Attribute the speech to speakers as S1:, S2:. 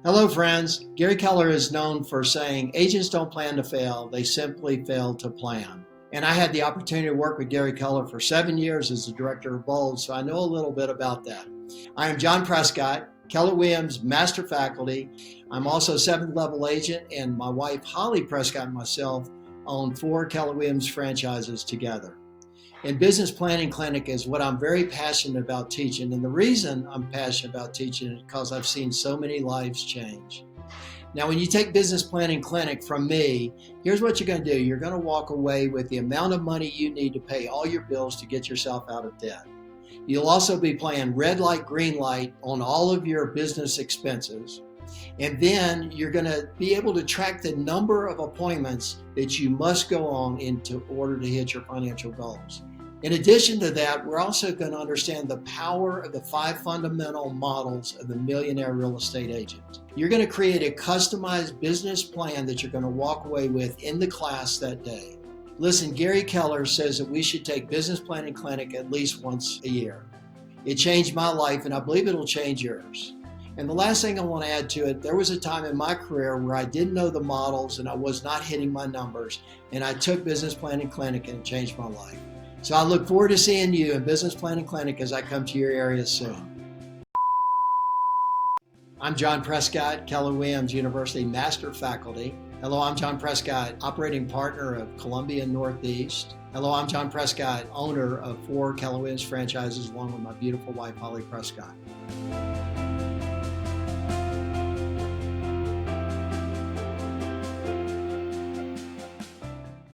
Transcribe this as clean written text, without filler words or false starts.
S1: Hello, friends. Gary Keller is known for saying agents don't plan to fail, they simply fail to plan. And I had the opportunity to work with Gary Keller for 7 years as the director of Bold, so I know a little bit about that. I am John Prescott, Keller Williams Master Faculty. I'm also 7th level agent, and my wife Holly Prescott and myself own 4 Keller Williams franchises together. And Business Planning Clinic is what I'm very passionate about teaching. And the reason I'm passionate about teaching is because I've seen so many lives change. Now, when you take Business Planning Clinic from me, here's what you're going to do. You're going to walk away with the amount of money you need to pay all your bills to get yourself out of debt. You'll also be playing red light, green light on all of your business expenses. And then you're going to be able to track the number of appointments that you must go on in order to hit your financial goals. In addition to that, we're also going to understand the power of the 5 fundamental models of the millionaire real estate agent. You're going to create a customized business plan that you're going to walk away with in the class that day. Listen, Gary Keller says that we should take Business Planning Clinic at least once a year. It changed my life, and I believe it'll change yours. And the last thing I want to add to it, there was a time in my career where I didn't know the models and I was not hitting my numbers, and I took Business Planning Clinic and it changed my life. So I look forward to seeing you in Business Planning Clinic as I come to your area soon. I'm John Prescott, Keller Williams University Master Faculty. Hello, I'm John Prescott, operating partner of Columbia Northeast. Hello, I'm John Prescott, owner of 4 Keller Williams franchises along with my beautiful wife, Holly Prescott.